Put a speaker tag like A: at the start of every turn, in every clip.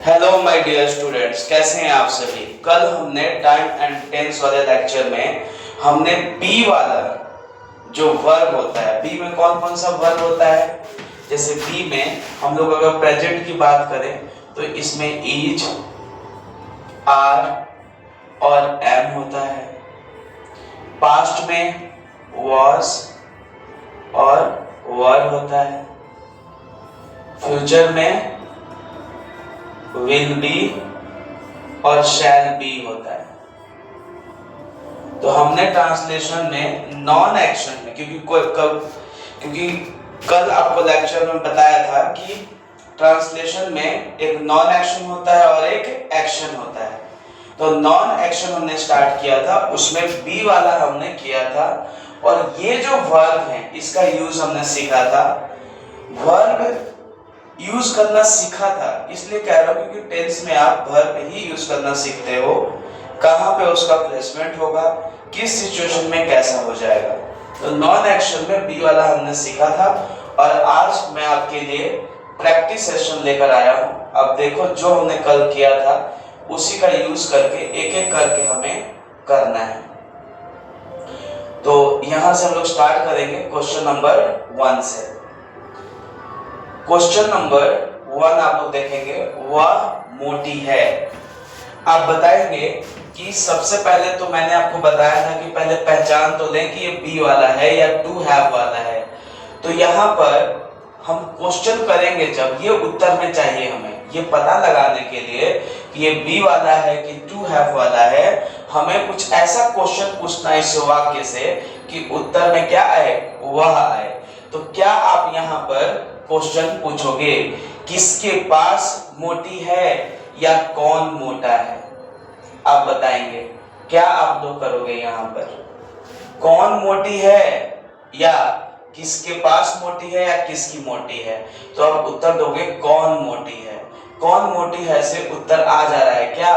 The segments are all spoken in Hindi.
A: हेलो माय डियर स्टूडेंट्स, कैसे हैं आप सभी। कल हमने टाइम एंड टेंस वाले लेक्चर में हमने बी वाला जो वर्ब होता है, बी में कौन कौन सा वर्ब होता है। जैसे बी में हम लोग अगर प्रेजेंट की बात करें तो इसमें इज, आर और एम होता है। पास्ट में वॉज और वर होता है। फ्यूचर में विल बी और शैल बी होता है। तो हमने ट्रांसलेशन में नॉन एक्शन में, क्योंकि कल आपको लेक्चर में बताया था कि ट्रांसलेशन में एक नॉन एक्शन होता है और एक एक्शन होता है। तो नॉन एक्शन हमने स्टार्ट किया था, उसमें बी वाला हमने किया था। और ये जो वर्ब है इसका यूज हमने सीखा था। वर्ब यूज करना सीखा था, इसलिए कह रहा हूं क्योंकि टेंस में आप वर्ब ही यूज करना सीखते हो। कहां पे उसका प्लेसमेंट होगा, किस सिचुएशन में कैसा हो जाएगा। तो नॉन एक्शन में बी वाला हमने सीखा था। और आज मैं आपके लिए प्रैक्टिस सेशन लेकर आया हूं। अब देखो, जो हमने कल किया था उसी का यूज करके एक एक करके हमें करना है। तो यहां से हम लोग स्टार्ट करेंगे क्वेश्चन नंबर 1 से। क्वेश्चन नंबर 1 आप लोग देखेंगे, वह मोटी है। आप बताएंगे कि सबसे पहले तो मैंने आपको बताया था कि पहले पहचान तो लें कि ये बी वाला है या टू हैव वाला है। तो यहाँ पर हम क्वेश्चन करेंगे जब, ये उत्तर में चाहिए हमें ये पता लगाने के लिए कि ये बी वाला है कि टू हैव वाला है। हमें कुछ ऐसा क्वेश्चन पूछना है इस वाक्य से कि उत्तर में क्या आए, वह आए। तो क्या आप यहाँ पर क्वेश्चन पूछोगे, किसके पास मोटी है या कौन मोटा है। आप बताएंगे क्या आप लोग करोगे यहाँ पर, कौन मोटी है या किसके पास मोटी है या किसकी मोटी है। तो आप उत्तर दोगे कौन मोटी है। कौन मोटी है से उत्तर आ जा रहा है क्या,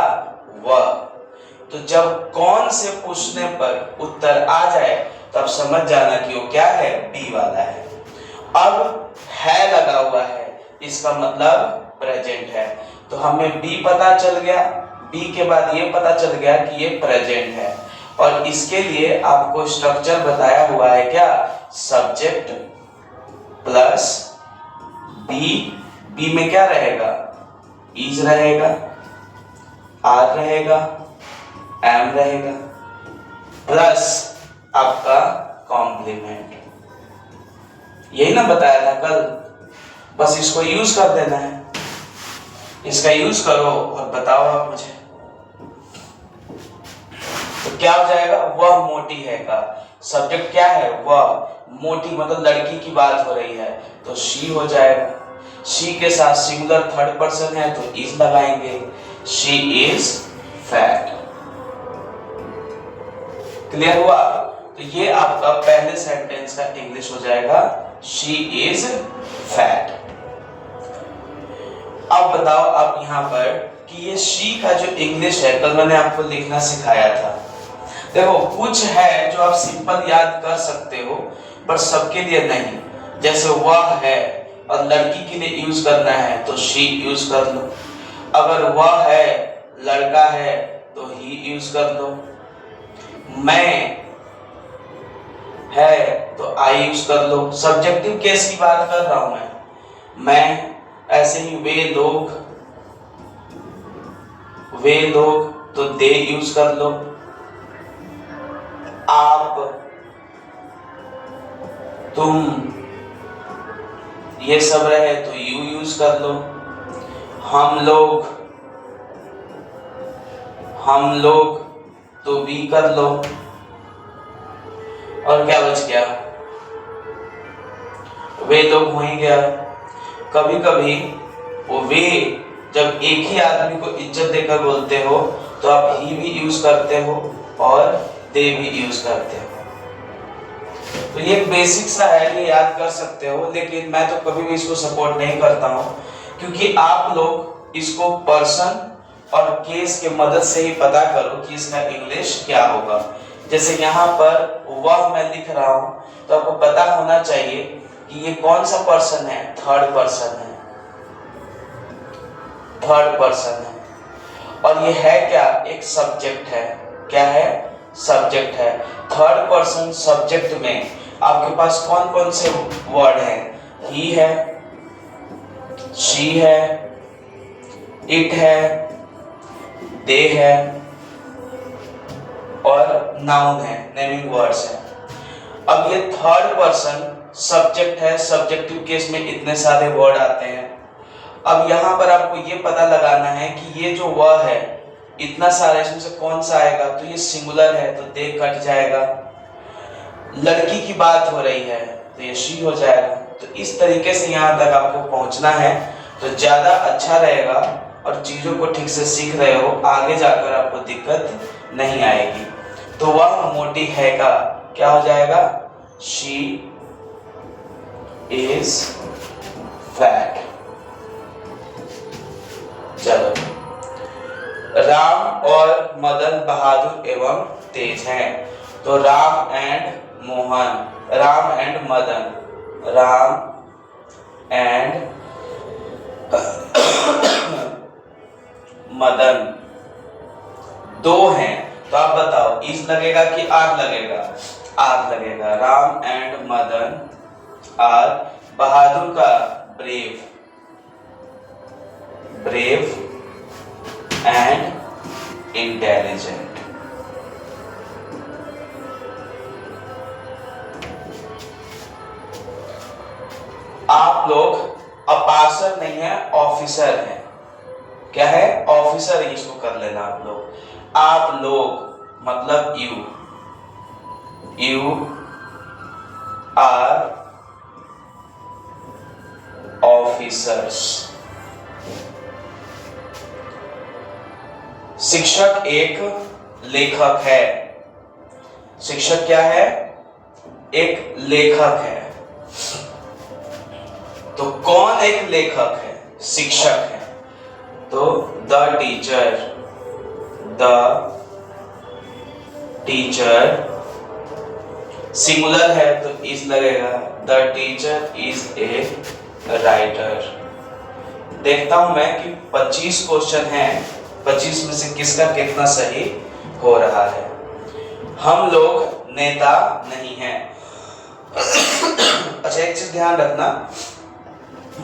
A: वह। तो जब कौन से पूछने पर उत्तर आ जाए तब समझ जाना कि वो क्या है, बी वाला है। अब है लगा हुआ है, इसका मतलब प्रेजेंट है। तो हमें बी पता चल गया, बी के बाद ये पता चल गया कि ये प्रेजेंट है। और इसके लिए आपको स्ट्रक्चर बताया हुआ है क्या, सब्जेक्ट प्लस बी। बी में क्या रहेगा, इज रहेगा, आर रहेगा, एम रहेगा, प्लस आपका कॉम्प्लीमेंट। यही ना बताया था कल, बस इसको यूज कर देना है। इसका यूज करो और बताओ आप मुझे। तो क्या हो जाएगा, वह मोटी है का सब्जेक्ट क्या है, वह। मोटी मतलब लड़की की बात हो रही है तो शी हो जाएगा। शी के साथ सिंगुलर थर्ड पर्सन है तो इज लगाएंगे, शी इज फैट। क्लियर हुआ। तो ये आपका पहले सेंटेंस का इंग्लिश हो जाएगा, शी इज फैट। अब बताओ आप यहाँ पर कि ये शी का जो इंग्लिश है कल मैंने आपको लिखना सिखाया था। देखो कुछ है जो आप सिंपल याद कर सकते हो पर सबके लिए नहीं। जैसे वह है और लड़की के लिए यूज करना है तो शी यूज कर लो। अगर वह है लड़का है तो ही यूज कर लो। मैं है तो आई यूज कर लो। सब्जेक्टिव केस की बात कर रहा हूं मैं। ऐसे ही वे लोग तो दे यूज कर लो। आप, तुम, ये सब रहे तो यू यूज कर लो। हम लोग तो वी कर लो। और क्या बच गया, वे लोग हो ही गया। कभी कभी वो वे जब एक ही आदमी को इज्जत देकर बोलते हो तो आप ही भी यूज करते हो और दे भी यूज करते हो। तो ये बेसिक सा है, ये याद कर सकते हो। लेकिन मैं तो कभी भी इसको सपोर्ट नहीं करता हूं क्योंकि आप लोग इसको पर्सन और केस के मदद से ही पता करो कि इसका इंग्लिश क्या होगा। जैसे यहाँ पर वह मैं लिख रहा हूं तो आपको पता होना चाहिए कि ये कौन सा पर्सन है, थर्ड पर्सन है। थर्ड पर्सन है। और ये है क्या, एक सब्जेक्ट है। क्या है, सब्जेक्ट है। थर्ड पर्सन सब्जेक्ट में आपके पास कौन कौन से वर्ड हैं? ही है, शी है, इट है, दे है और नाउन है, नेमिंग वर्ड्स है। अब ये थर्ड पर्सन सब्जेक्ट है, सब्जेक्टिव केस में इतने सारे वर्ड आते हैं। अब यहाँ पर आपको ये पता लगाना है कि ये जो वह है, इतना सारा, इसमें से कौन सा आएगा। तो ये सिंगुलर है तो दे कट जाएगा। लड़की की बात हो रही है तो ये शी हो जाएगा। तो इस तरीके से यहाँ तक आपको पहुंचना है तो ज्यादा अच्छा रहेगा और चीजों को ठीक से सीख रहे हो, आगे जाकर आपको दिक्कत नहीं आएगी। तो वह मोटी है का क्या हो जाएगा, शी इज फैट। चलो, राम और मदन बहादुर एवं तेज हैं। तो Ram and Mohan, Ram and Madan, Ram and Madan दो हैं। तो आप बताओ इज लगेगा कि आर लगेगा? आर लगेगा। राम एंड मदन आर, बहादुर का ब्रेव, ब्रेव एंड इंटेलिजेंट। आप लोग अपासर नहीं है, ऑफिसर है। क्या है, ऑफिसर, इसको कर लेना आप लोग। आप लोग मतलब यू, यू आर ऑफिसर्स। शिक्षक एक लेखक है। शिक्षक क्या है, एक लेखक है। तो कौन एक लेखक है, शिक्षक है। तो the teacher, the teacher singular है तो इज लगेगा। The teacher is a writer. देखता हूं मैं कि 25 क्वेश्चन हैं, 25 में से किसका कितना सही हो रहा है। हम लोग नेता नहीं हैं। अच्छा, एक चीज ध्यान रखना,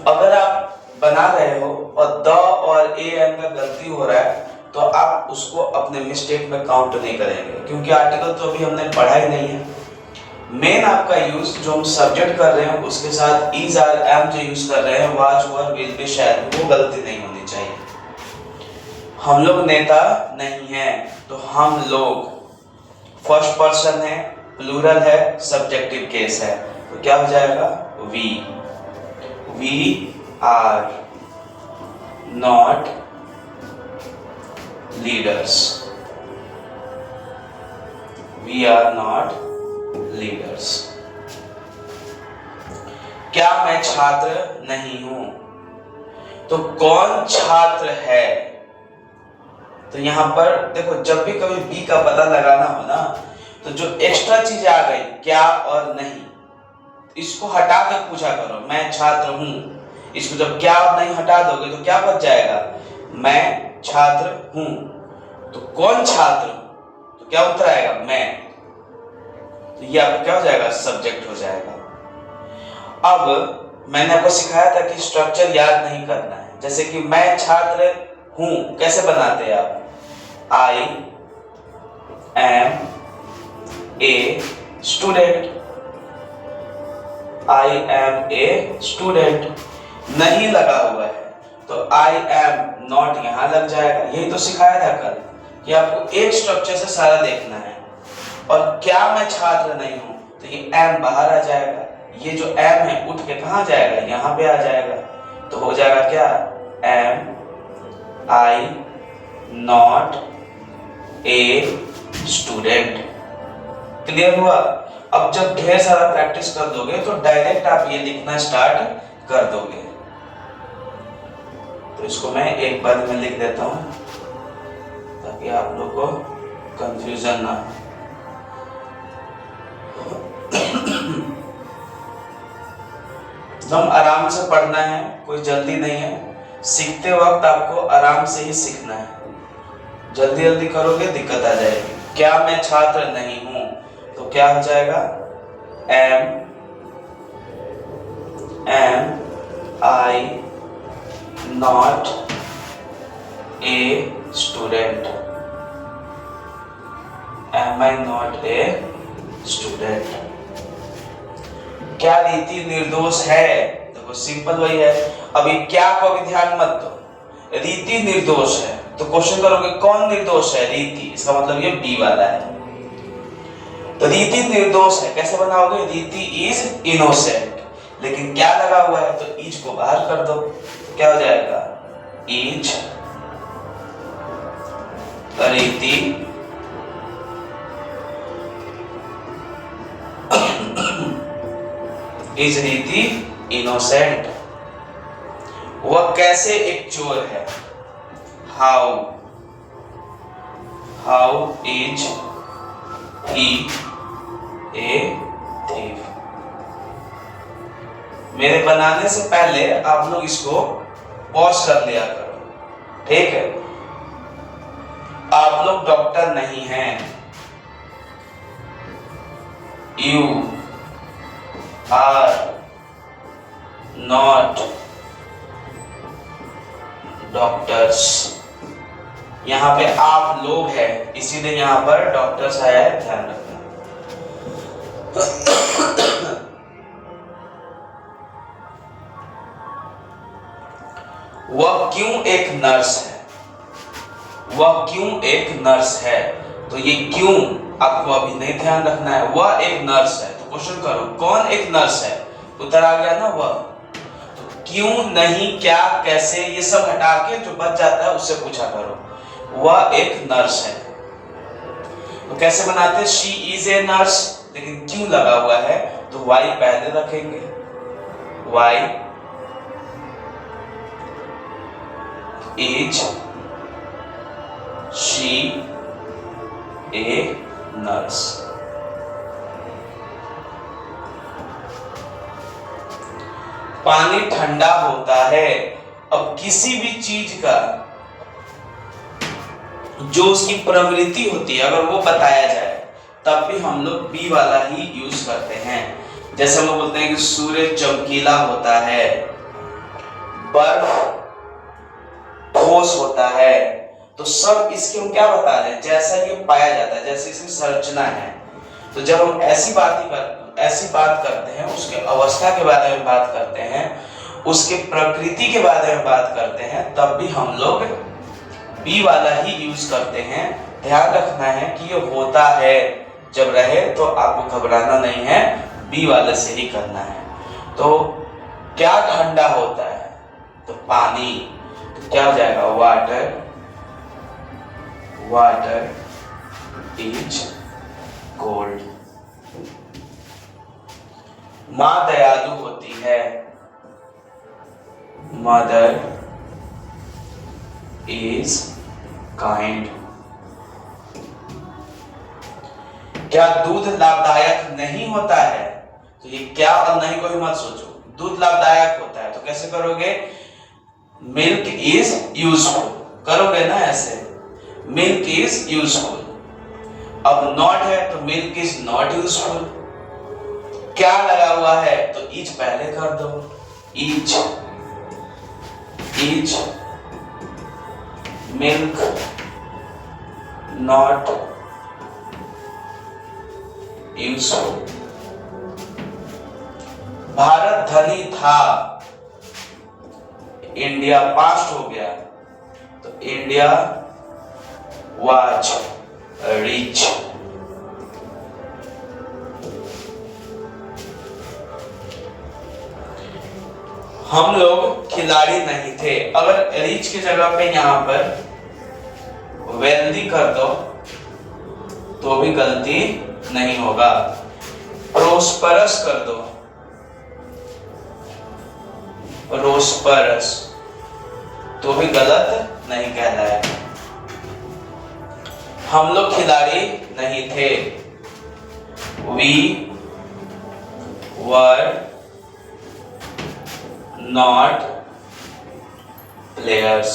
A: अगर आप बना रहे हो और द और ए एन का गलती हो रहा है तो आप उसको अपने मिस्टेक में काउंट नहीं करेंगे, क्योंकि आर्टिकल तो अभी हमने पढ़ा ही नहीं है। मेन आपका यूज जो हम सब्जेक्ट कर रहे हैं उसके साथ इज आर एम जो यूज कर रहे हैं, वाज वर विल बी शैल, वो गलती नहीं होनी चाहिए। हम लोग नेता नहीं हैं तो हम लोग फर्स्ट पर्सन है, प्लूरल है, सब्जेक्टिव केस है, तो क्या हो जाएगा, we. We are not leaders. We are not leaders. क्या मैं छात्र नहीं हूं? तो कौन छात्र है? तो यहां पर देखो, जब भी कभी बी का पता लगाना हो ना, तो जो एक्स्ट्रा चीज आ गई क्या और नहीं, इसको हटा कर पूछा करो। मैं छात्र हूं, इसको जब क्या और नहीं हटा दोगे तो क्या बच जाएगा, मैं छात्र हूं। तो कौन छात्र, तो क्या उत्तर आएगा, मैं। तो ये आपका क्या हो जाएगा, सब्जेक्ट हो जाएगा। अब मैंने आपको सिखाया था कि स्ट्रक्चर याद नहीं करना है। जैसे कि मैं छात्र हूं कैसे बनाते हैं आप, I am a student, I am a student. नहीं लगा हुआ है तो आई एम नॉट यहां लग जाएगा। यही तो सिखाया था कल कि आपको एक स्ट्रक्चर से सारा देखना है। और क्या मैं छात्र नहीं हूं, तो ये एम बाहर आ जाएगा। ये जो एम है उठ के कहां जाएगा, यहां पे आ जाएगा। तो हो जाएगा क्या, am I not a student. Clear हुआ? अब जब ढेर सारा प्रैक्टिस कर दोगे तो डायरेक्ट आप ये लिखना स्टार्ट कर दोगे। तो इसको मैं एक बार में लिख देता हूं ताकि आप लोग को कंफ्यूजन ना हो। एकदम आराम से पढ़ना है, कोई जल्दी नहीं है। सीखते वक्त आपको आराम से ही सीखना है, जल्दी जल्दी करोगे दिक्कत आ जाएगी। क्या मैं छात्र नहीं हूं, तो क्या हो जाएगा, am I not a student, am I not a student. क्या रीति निर्दोष है, देखो सिंपल वही है। अभी क्या को भी ध्यान मत दो, रीति निर्दोष है तो क्वेश्चन करोगे कौन निर्दोष है, रीति, इसका मतलब ये बी वाला है। तो रीति निर्दोष है कैसे बनाओगे, रीति इज इनोसेंट, लेकिन क्या लगा हुआ है तो इज को बाहर कर दो, तो क्या हो जाएगा, इज रीति इज रीति इनोसेंट। वह कैसे एक चोर है, how is he a thief. मेरे बनाने से पहले आप लोग इसको पॉज कर लिया करो, ठीक है। आप लोग डॉक्टर नहीं हैं, यू आर नॉट डॉक्टर्स। यहां पे आप लोग हैं, इसीलिए यहां पर डॉक्टर्स आया है, ध्यान रखना। वह क्यों एक नर्स है, वह क्यों एक नर्स है, तो ये क्यों आपको अभी नहीं ध्यान रखना है। वह एक नर्स है तो क्वेश्चन करो कौन एक नर्स है, उत्तर आ गया ना वह। तो क्यों, नहीं, क्या, कैसे, ये सब हटा के जो बच जाता है उससे पूछा करो। वह एक नर्स है तो कैसे बनाते हैं, शी इज ए नर्स, लेकिन क्यों लगा हुआ है तो वाई पहले रखेंगे, why is she a nurse. पानी ठंडा होता है, अब किसी भी चीज का जो उसकी प्रवृत्ति होती है अगर वो बताया जाए तब भी हम लोग बी वाला ही यूज करते हैं। जैसे हम लोग बोलते हैं कि सूरज चमकीला होता है, बर्फ ठोस होता है, तो सब इसके हम क्या बता रहे हैं, जैसा ये पाया जाता है, जैसे इसकी संरचना है। तो जब हम ऐसी बात करते हैं, उसके अवस्था के बारे में बात करते हैं, उसके प्रकृति के बारे में बात करते हैं, तब भी हम लोग बी वाला ही यूज करते हैं। ध्यान रखना है कि ये होता है जब रहे तो आपको घबराना नहीं है, बी वाले से ही करना है। तो क्या ठंडा होता है, तो पानी, तो क्या हो जाएगा, वाटर इज कोल्ड। माँ दयालु होती है, मदर इज काइंड। क्या दूध लाभदायक नहीं होता है, तो ये क्या और नहीं को भी मत सोचो, दूध लाभदायक होता है तो कैसे करोगे, मिल्क इज यूजफुल करोगे ना ऐसे, मिल्क इज यूजफुल। अब नॉट है तो मिल्क इज नॉट यूजफुल। क्या लगा हुआ है तो इज पहले कर दो, is milk not useful. Bharat धनी था, इंडिया पास्ट हो गया तो इंडिया वाज रिच। हम लोग खिलाड़ी नहीं थे, अगर रिच की जगह पे यहां पर वेल्दी कर दो तो भी गलती नहीं होगा, प्रोस्परस कर दो, प्रोस्परस, तो भी गलत नहीं कहलाएगा। हम लोग खिलाड़ी नहीं थे, we were not players.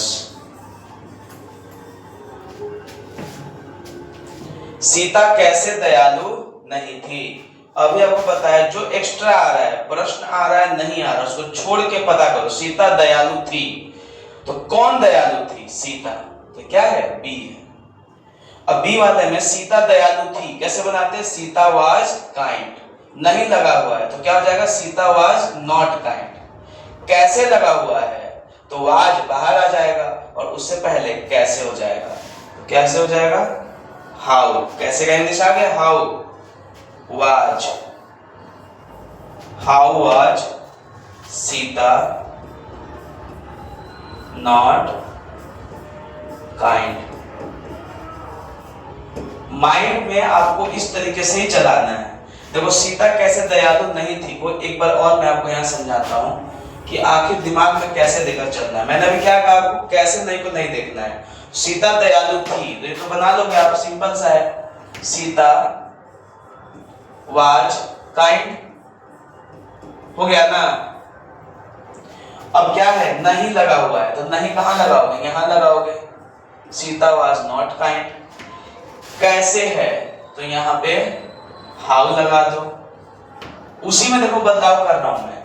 A: Sita कैसे दयालु नहीं थी। अभी आपको बताया जो एक्स्ट्रा आ रहा है, प्रश्न आ रहा है नहीं आ रहा, उसको छोड़ के पता करो। सीता दयालु थी तो कौन दयालु थी? सीता। तो क्या है? बी है। अब बी वाले में सीता दयालु थी कैसे बनाते हैं? सीता वाज काइंड, नहीं लगा हुआ है तो क्या हो जाएगा? Sita was not kind. कैसे लगा हुआ है तो वाज बाहर आ जाएगा और उससे पहले कैसे हो जाएगा? तो कैसे हो जाएगा? हाउ। कैसे का इंग्लिश आ गया? How was, how was Sita not kind. Mind में आपको इस तरीके से ही चलाना है। देखो सीता कैसे दयालु नहीं थी को एक बार और मैं आपको यहाँ समझाता हूँ कि आखिर दिमाग में कैसे लेकर चलना है। मैंने अभी क्या कहा आपको? कैसे नहीं को नहीं देखना है। सीता दयालु थी तो ये तो बना लोगे आप, सिंपल सा है। सीता वाज काइंड हो गया ना। अब क्या है? नहीं लगा हुआ है तो नहीं कहाँ लगाओगे? यहाँ लगाओगे। Sita was not kind. कैसे है तो यहाँ पे हाउ लगा दो। उसी में देखो बदलाव कर रहा हूं मैं।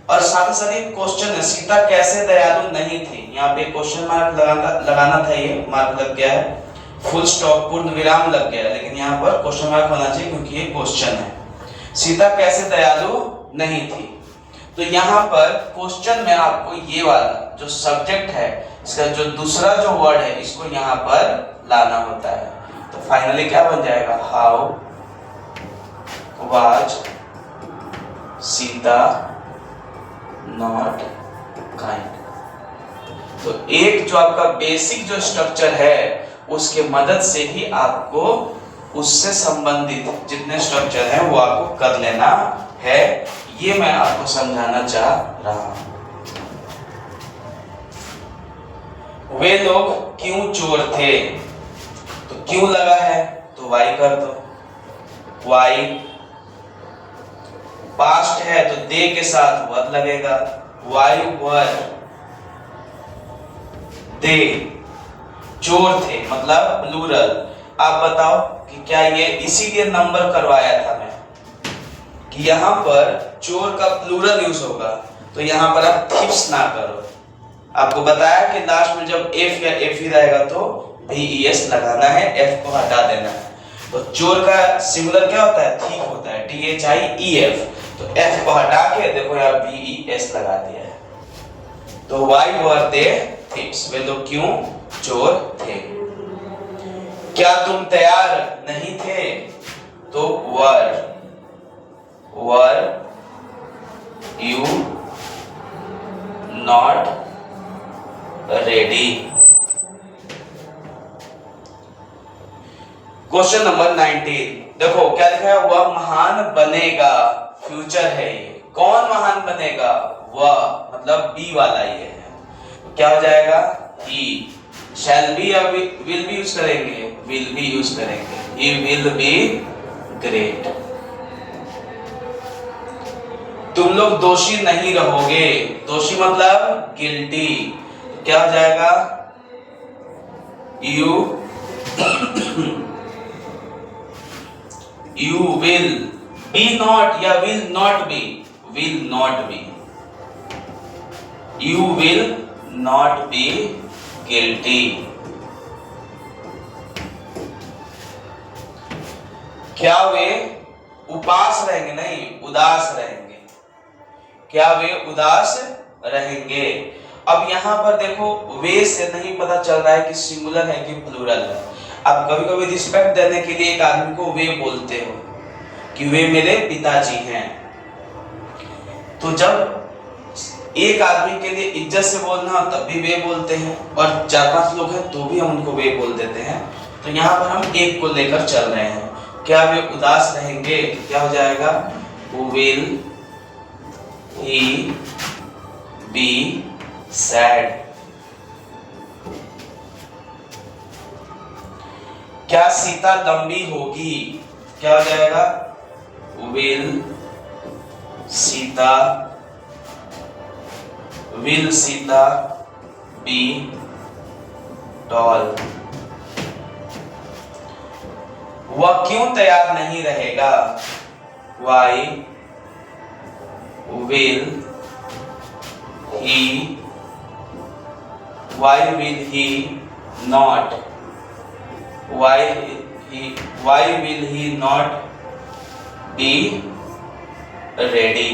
A: और साथ ही साथ एक क्वेश्चन है, सीता कैसे दयालु नहीं थी। यहाँ पे क्वेश्चन मार्क लगाना था, ये मार्क लग गया है, फुल स्टॉप पूर्ण विराम लग गया है, लेकिन यहाँ पर क्वेश्चन मार्क होना चाहिए क्योंकि ये क्वेश्चन है। सीता कैसे दयालु नहीं थी तो यहाँ पर क्वेश्चन में आपको ये वाला जो सब्जेक्ट है, इसका जो दूसरा जो वर्ड है, इसको यहाँ पर लाना होता है। तो फाइनली क्या बन जाएगा? How was Sita not kind. तो एक जो आपका बेसिक जो स्ट्रक्चर है उसके मदद से ही आपको उससे संबंधित जितने स्ट्रक्चर हैं वो आपको कर लेना है। ये मैं आपको समझाना चाह रहा हूं। वे लोग क्यों चोर थे तो क्यों लगा है तो वाई कर दो। वाई पास्ट है तो दे के साथ वर लगेगा। वाई वर दे चोर थे मतलब प्लूरल। आप बताओ कि क्या ये इसीलिए नंबर करवाया था मैं कि यहाँ पर चोर का प्लूरल यूज होगा तो यहाँ पर आप थिप्स ना करो। आपको बताया कि लास्ट में जब एफ या एफ ही रहेगा तो VES लगाना है, एफ को हटा देना है। तो चोर का सिंगुलर क्या होता है? थीफ होता है, THIEF। तो एफ को हटा के देखो यहाँ VES लगा दिया है। तो वाई वर दे थीप्स, वे लोग क्यों चोर थे। क्या तुम तैयार नहीं थे तो were you not ready. Question number 19 देखो क्या लिखा है? वह महान बनेगा, फ्यूचर है ये। कौन महान बनेगा? वह मतलब बी वाला ये है। क्या हो जाएगा? ही। शैल बी या विल बी यूज करेंगे? विल बी यूज करेंगे। He will be great. तुम लोग दोषी नहीं रहोगे। दोषी मतलब गिल्टी। क्या हो जाएगा? यू विल बी नॉट या will not be? Will not be. You will not be guilty. क्या वे उपास रहेंगे? नहीं, उदास रहेंगे। क्या वे उदास रहेंगे? अब यहाँ पर देखो वे से नहीं पता चल रहा है कि सिंगुलर है कि प्लूरल है। आप कभी कभी रिस्पेक्ट देने के लिए एक आदमी को वे बोलते हो कि वे मेरे पिताजी हैं। तो जब एक आदमी के लिए इज्जत से बोलना तब भी वे बोलते हैं, और 4-5 लोग हैं तो भी हम उनको वे बोल देते हैं। तो यहाँ पर हम एक को लेकर चल रहे हैं। क्या वे उदास रहेंगे? क्या हो जाएगा? Will he be sad. क्या सीता लंबी होगी? क्या हो जाएगा? Will Sita be tall. वह क्यों तैयार नहीं रहेगा? Why will he not? Why will he not be ready?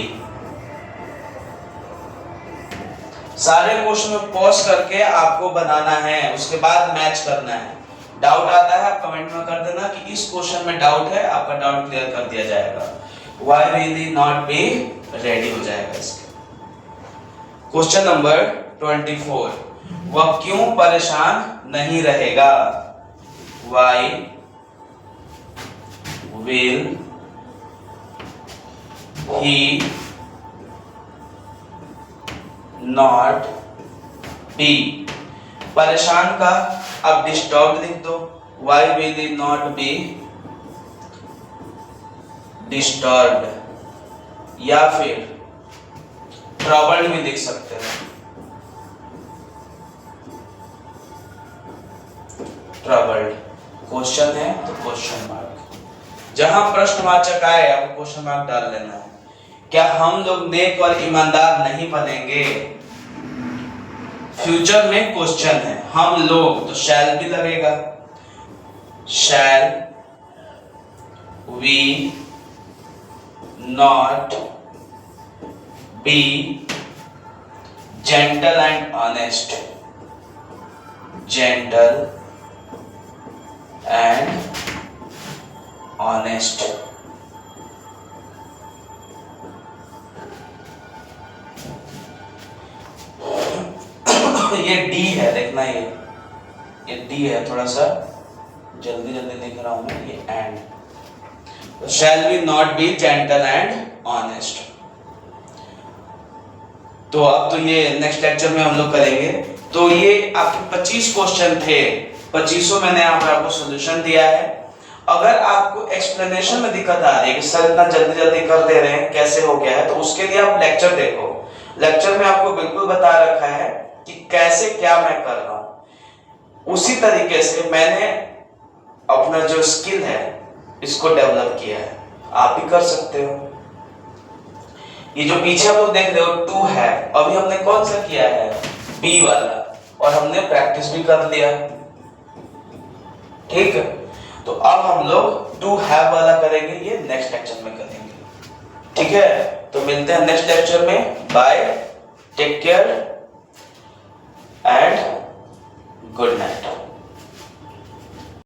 A: सारे क्वेश्चन में पॉज करके आपको बनाना है, उसके बाद मैच करना है। डाउट आता है आप कमेंट में कर देना कि इस क्वेश्चन में डाउट है, आपका डाउट क्लियर कर दिया जाएगा। Why will he not be ready हो जाएगा इसके। क्वेश्चन नंबर 24, वह क्यों परेशान नहीं रहेगा? Why will he not be? परेशान का अब डिस्टर्ब लिख दो। Why will he not be disturbed? या फिर ट्रबल्ड भी लिख सकते हैं। ट्रबल्ड क्वेश्चन है तो क्वेश्चन मार्क, जहां प्रश्नवाचक आए आपको क्वेश्चन मार्क डाल लेना है। क्या हम लोग नेक और ईमानदार नहीं बनेंगे? फ्यूचर में क्वेश्चन है, हम लोग तो शैल भी लगेगा। Shall we not be gentle and honest? Gentle and honest. ये डी है, देखना ये डी है, थोड़ा सा जल्दी लिख रहा हूं मैं, ये एंड। तो shall we not be gentle and honest. तो अब तो ये नेक्स्ट लेक्चर में हम लोग करेंगे। तो ये आपके 25 क्वेश्चन थे, 25 मैंने यहाँ पर आपको सोल्यूशन दिया है। अगर आपको एक्सप्लेनेशन में दिक्कत आ रही है कि सर इतना जल्दी जल्दी कर दे रहे हैं, कैसे हो गया है, तो उसके लिए आप लेक्चर देखो। लेक्चर में आपको बिल्कुल बता रखा है कि कैसे क्या मैं कर रहा हूं। उसी तरीके से मैंने अपना जो स्किल है इसको डेवलप किया है, आप भी कर सकते हो। ये जो पीछे आप लोग देख रहे हो 2 है, अभी हमने कौन सा किया है? बी वाला, और हमने प्रैक्टिस भी कर लिया। ठीक है, तो अब हम लोग 2 हैव वाला करेंगे, ये नेक्स्ट लेक्चर में करेंगे। ठीक है, तो मिलते हैं नेक्स्ट लेक्चर में। Bye, take care and good night.